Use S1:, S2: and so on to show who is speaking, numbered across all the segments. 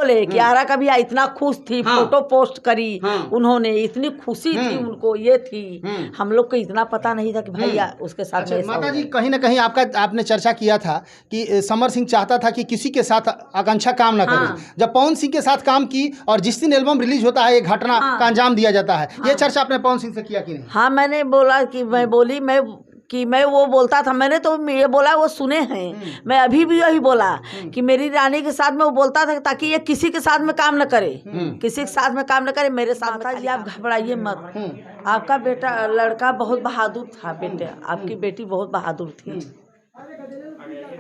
S1: बोले कि आरा का भी इतना खुश थी, फोटो पोस्ट करी उन्होंने, इतनी खुशी थी उनको, ये थी। हम लोग को इतना पता नहीं था कि भाई उसके साथ में
S2: माता जी कहीं ना कहीं आपने चर्चा किया था कि समर सिंह चाहता था कि किसी के साथ आकांक्षा काम ना करे। जब पवन सिंह के साथ काम की और जिस दिन एल्बम रिलीज होता है ये घटना का अंजाम दिया जाता है, ये चर्चा आपने पवन सिंह से किया कि नहीं?
S1: हाँ, मैंने बोला कि मैं वो बोलता था, मैंने तो ये बोला, वो सुने हैं। मैं अभी भी यही बोला कि मेरी रानी के साथ में वो बोलता था ताकि ये किसी के साथ में काम न करे, किसी के साथ में काम न करे, मेरे साथ। माता जी आप घबराइए मत, आपका बेटा लड़का बहुत बहादुर था, बेटे आपकी बेटी बहुत बहादुर थी,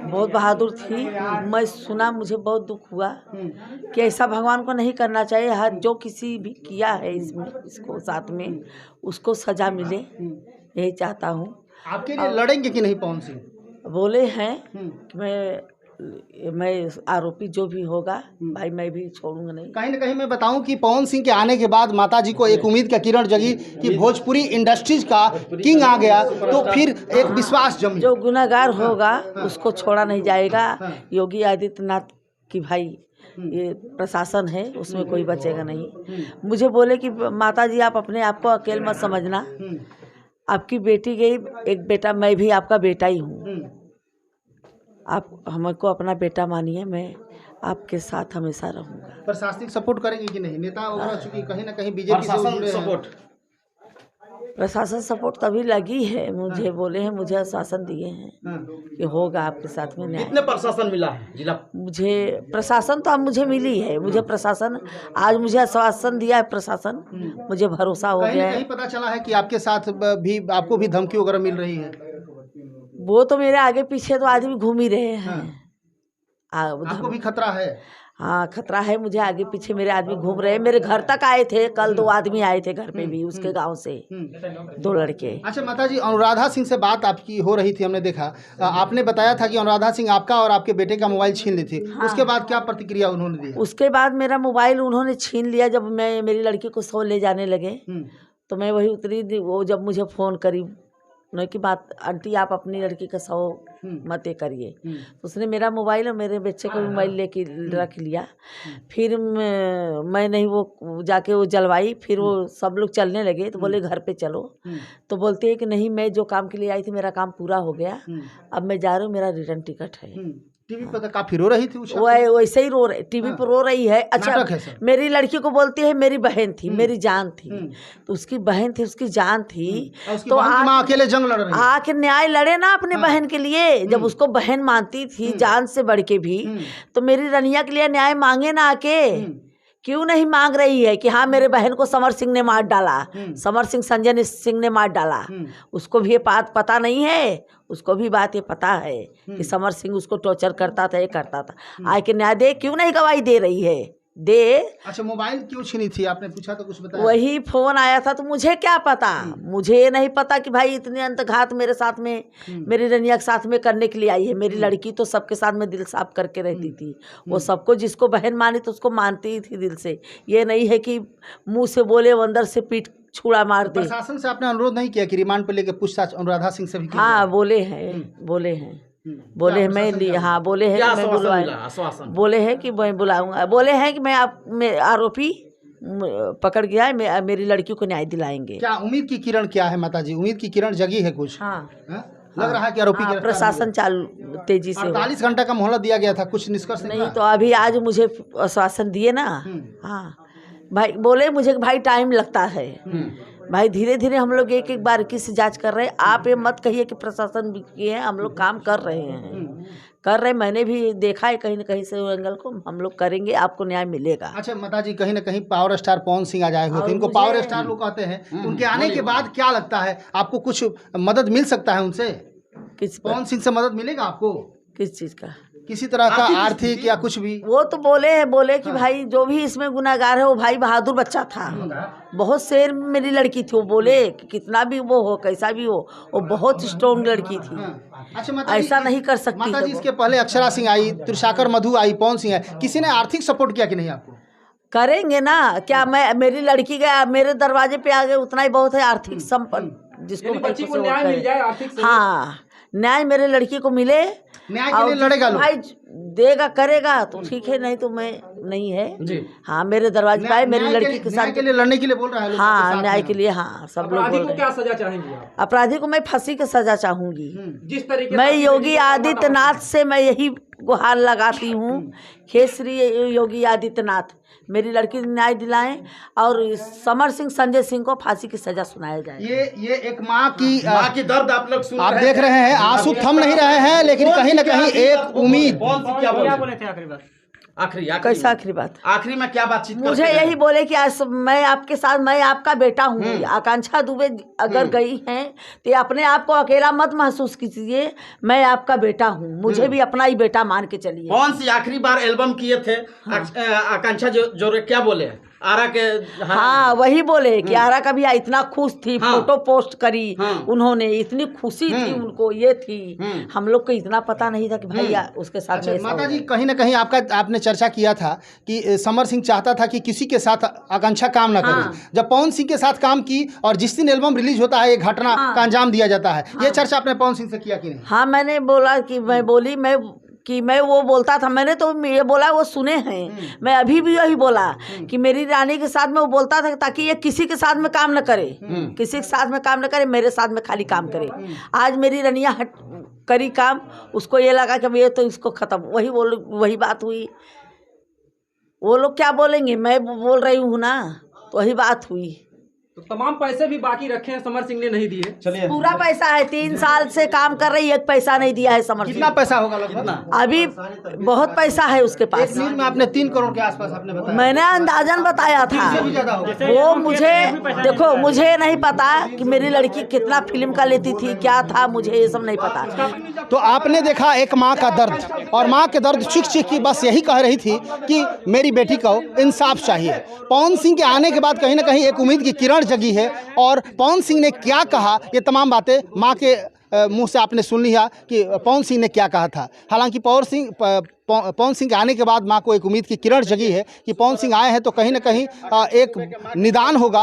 S1: बहुत बहादुर थी। मैं सुना, मुझे बहुत दुख हुआ कि ऐसा भगवान को नहीं करना चाहिए। हर जो किसी भी किया है इसको साथ में, उसको सजा मिले, यही चाहता हूँ।
S2: आपके लिए लड़ेंगे कि नहीं पवन सिंह?
S1: बोले हैं कि मैं आरोपी जो भी होगा भाई मैं भी छोड़ूंगा नहीं।
S2: कहीं ना कहीं मैं बताऊं कि पवन सिंह के आने के बाद माताजी को एक उम्मीद का किरण जगी कि भोजपुरी इंडस्ट्रीज का किंग आ गया, तो फिर एक विश्वास जमी।
S1: जो गुनहगार होगा उसको छोड़ा नहीं जाएगा। योगी आदित्यनाथ की भाई ये प्रशासन है, उसमें कोई बचेगा नहीं। मुझे बोले कि माता जी आप अपने आप को अकेले मत समझना, आपकी बेटी गई, एक बेटा मैं भी आपका बेटा ही हूँ, आप हमको अपना बेटा मानिए, मैं आपके साथ हमेशा रहूँगा।
S2: प्रशासनिक सपोर्ट करेंगे कि नहीं? नेता वगैरह चूंकि कहीं ना कहीं बीजेपी से जुड़े सपोर्ट,
S1: प्रशासन सपोर्ट तभी लगी है, मुझे बोले हैं, मुझे आश्वासन दिए हैं कि होगा आपके साथ में न्याय।
S2: कितने प्रशासन मिला है जिला?
S1: मुझे प्रशासन तो अब मुझे मिली है, मुझे प्रशासन आज मुझे आश्वासन दिया है प्रशासन, मुझे भरोसा हो गया है।
S2: कहीं पता चला है कि आपके साथ भी आपको भी धमकी वगैरह मिल रही है?
S1: वो तो मेरे आगे पीछे तो आदमी घूम ही रहे हैं।
S2: आपको भी खतरा है?
S1: हाँ खतरा है, मुझे आगे पीछे मेरे आदमी घूम रहे हैं। मेरे घर तक आए थे कल, 2 आदमी आए थे घर पे भी, उसके गांव से 2 लड़के।
S2: अच्छा माता जी, अनुराधा सिंह से बात आपकी हो रही थी, हमने देखा आपने बताया था कि अनुराधा सिंह आपका और आपके बेटे का मोबाइल छीन ली थी। हाँ। उसके बाद क्या प्रतिक्रिया उन्होंने दी?
S1: उसके बाद मेरा मोबाइल उन्होंने छीन लिया। जब मैं मेरी लड़की को सो ले जाने लगे तो मैं वही उतरी, वो जब मुझे फ़ोन करी उन्होंने की बात, आंटी आप अपनी लड़की का सौ मत करिए। तो उसने मेरा मोबाइल और मेरे बच्चे का मोबाइल लेके रख लिया। फिर मैं नहीं, वो जाके वो जलवाई, फिर वो सब लोग चलने लगे तो बोले घर पे चलो, तो बोलते हैं कि नहीं मैं जो काम के लिए आई थी मेरा काम पूरा हो गया, अब मैं जा रही हूँ, मेरा रिटर्न टिकट है।
S2: टीवी पर काफी रो रही थी,
S1: वो वैसे ही रो रही, टीवी पर रो रही है। अच्छा मेरी लड़की को बोलती है मेरी बहन थी, मेरी जान थी, तो उसकी बहन थी, उसकी जान थी, तो
S2: अकेले जंग लड़ रही,
S1: आके न्याय लड़े ना अपने बहन के लिए। जब उसको बहन मानती थी जान से बढ़ के भी, तो मेरी रनिया के लिए न्याय मांगे ना आके। क्यों नहीं मांग रही है कि हाँ मेरे बहन को समर सिंह ने मार डाला, समर सिंह संजय सिंह ने मार डाला। उसको भी ये बात पता नहीं है, उसको भी बात ये पता है कि समर सिंह उसको टॉर्चर करता था, ये करता था। आए के न्याय दे, क्यों नहीं गवाही दे रही है, दे। अच्छा
S2: मोबाइल क्यों छीनी थी आपने पूछा तो कुछ बताया?
S1: वही फोन आया था तो मुझे क्या पता, मुझे ये नहीं पता कि भाई इतने अंतघात मेरे साथ में, मेरी रनिया के साथ में करने के लिए आई है। मेरी लड़की तो सबके साथ में दिल साफ करके रहती थी, वो सबको जिसको बहन मानी तो उसको मानती ही थी दिल से। ये नहीं है कि मुंह से बोले वो अंदर से पीठ छुड़ा मार दे।
S2: प्रशासन से आपने अनुरोध नहीं किया कि रिमांड पर लेकर पूछताछ अनुराधा सिंह से भी?
S1: हाँ बोले हैं बोले हैं मैं लिए, हाँ बोले हैं कि मैं बुलवाऊंगा, बोले हैं कि मैं बुलाऊंगा, बोले हैं कि मैं आरोपी पकड़ गया है, मेरी लड़की को न्याय दिलाएंगे।
S2: क्या उम्मीद की किरण क्या है माता जी? उम्मीद की किरण जगी है कुछ?
S1: हाँ
S2: लग रहा है कि आरोपी
S1: प्रशासन चालू तेजी से।
S2: 48 घंटा का मोहलत दिया गया था, कुछ निष्कर्ष
S1: नहीं? तो अभी आज मुझे आश्वासन दिए ना, हाँ भाई बोले मुझे भाई टाइम लगता है भाई, धीरे धीरे हम लोग एक एक बार से जांच कर रहे हैं। आप ये मत कहिए कि प्रशासन भी किए हैं, हम लोग काम कर रहे हैं, मैंने भी देखा है कहीं न कहीं से एंगल को, हम लोग करेंगे, आपको न्याय मिलेगा।
S2: अच्छा माता जी, कहीं ना कहीं पावर स्टार पवन सिंह आज आए हुए थे, इनको पावर स्टार लोग कहते हैं, उनके आने के बाद क्या लगता है आपको, कुछ मदद मिल सकता है उनसे?
S1: किस
S2: पवन सिंह से मदद मिलेगा आपको?
S1: किस चीज़ का?
S2: किसी तरह का आर्थिक या कुछ भी?
S1: वो तो बोले कि भाई जो भी इसमें गुनाहगार है वो भाई बहादुर बच्चा था, बहुत शेर मेरी लड़की थी। वो बोले कि कितना भी वो हो, कैसा भी हो, वो बहुत स्ट्रॉन्ग लड़की थी।
S2: अच्छा
S1: ऐसा नहीं कर सकती
S2: माता जी, इसके पहले अक्षरा सिंह आई, त्रिशाकर मधु आई, पवन सिंह है, किसी ने आर्थिक सपोर्ट किया कि नहीं आपको?
S1: करेंगे ना, क्या मैं मेरी लड़की गया मेरे दरवाजे पे आ गए, उतना ही बहुत है। आर्थिक संपन्न जिसको
S2: बच्ची को न्याय मिल जाए, आर्थिक
S1: हाँ न्याय मेरे लड़की को मिले,
S2: न्याय के लिए लड़ेगा लोग।
S1: भाई देगा करेगा तो ठीक है, नहीं तो मैं नहीं है
S3: जी।
S1: हाँ, मेरे दरवाजे पे आए, मेरी लड़की के
S2: न्याय
S1: साथ।
S2: के लिए लड़ने के लिए बोल रहा है लोग आपके
S1: हाँ,
S2: साथ
S1: न्याय
S2: में
S1: के
S2: हैं।
S1: लिए हाँ, सब लोग
S3: अपराधी
S1: बोल
S3: को
S1: रहे
S3: क्या
S1: हैं।
S3: सजा चाहेंगी आप?
S1: अपराधी को मैं फांसी की सजा चाहूंगी।
S3: जिस तरीके
S1: मैं
S3: से
S1: योगी आदित्यनाथ से मैं यही गुहार लगाती हूँ, हे श्री योगी आदित्यनाथ मेरी लड़की को न्याय दिलाएं और समर सिंह संजय सिंह को फांसी की सजा सुनाया जाए।
S2: ये एक माँ की
S4: दर्द आप लोग सुन
S2: आप देख रहे हैं, आंसू थम नहीं रहे हैं, लेकिन कहीं ना कहीं एक उम्मीद।
S4: कौन सी क्या बोले
S3: बोले थे आखिरी बात?
S4: आखिरी
S1: कैसा आखिरी बात?
S4: आखिरी में क्या बातचीत
S1: मुझे
S4: करते
S1: यही
S4: रहे?
S1: बोले कि आज मैं आपके साथ, मैं आपका बेटा हूँ। आकांक्षा दुबे अगर गई हैं तो अपने आप को अकेला मत महसूस कीजिए, मैं आपका बेटा हूँ, मुझे भी अपना ही बेटा मान के चलिए।
S4: कौन सी आखिरी बार एल्बम किए थे आकांक्षा जो क्या बोले आरा के?
S1: हाँ, वही बोले कि आरा का भी इतना खुश थी,
S4: हाँ।
S1: फोटो पोस्ट करी
S4: हाँ।
S1: उन्होंने, इतनी खुशी थी उनको, ये थी। हम लोग को इतना पता नहीं था कि भैया उसके साथ में ऐसा
S2: माता
S1: हो
S2: जी,
S1: गया।
S2: कहीं ना कहीं आपने चर्चा किया था कि समर सिंह चाहता था कि किसी के साथ आकांक्षा काम ना करे।
S1: हाँ।
S2: जब पवन सिंह के साथ काम की और जिस दिन एल्बम रिलीज होता है, ये घटना का अंजाम दिया जाता है। ये चर्चा आपने पवन सिंह से किया कि नहीं?
S1: हाँ, मैंने बोला कि मैं वो बोलता था, मैंने तो ये बोला, वो सुने हैं। मैं अभी भी यही बोला कि मेरी रानी के साथ में वो बोलता था ताकि ये किसी के साथ में काम न करे, किसी के साथ में काम न करे, मेरे साथ में खाली काम करे। आज मेरी रनिया करी काम, उसको ये लगा कि अब ये तो इसको खत्म, वही बात हुई। वो लोग क्या बोलेंगे, मैं बोल रही हूँ ना, तो वही बात हुई।
S3: तो तमाम पैसे भी बाकी रखे हैं, समर सिंह ने नहीं दिए।
S4: चलिए,
S1: पूरा पैसा है, 3 साल से काम कर रही, एक पैसा नहीं दिया है समर
S2: कितना
S1: सिंह।
S2: पैसा होगा लगभग?
S1: अभी बहुत पैसा है उसके
S2: एक
S1: पास।
S2: नींद में आपने 3 करोड़ के आसपास आपने बताया।
S1: मैंने अंदाजन बताया था।
S2: इससे भी ज्यादा होगा।
S1: वो मुझे देखो, मुझे नहीं पता कि मेरी लड़की कितना फिल्म का लेती थी, क्या था, मुझे ये सब नहीं पता।
S2: तो आपने देखा एक माँ का दर्द, और माँ के दर्द चीख चीख की बस यही कह रही थी कि मेरी बेटी को इंसाफ चाहिए। पवन सिंह के आने के बाद कहीं ना कहीं एक उम्मीद की किरण जगी है, और पवन सिंह ने क्या कहा, ये तमाम बातें माँ के मुंह से आपने सुन लिया कि पवन सिंह ने क्या कहा था। हालांकि पवन सिंह के आने के बाद माँ को एक उम्मीद की किरण जगी है कि पवन सिंह आए हैं तो कहीं ना कहीं एक निदान होगा।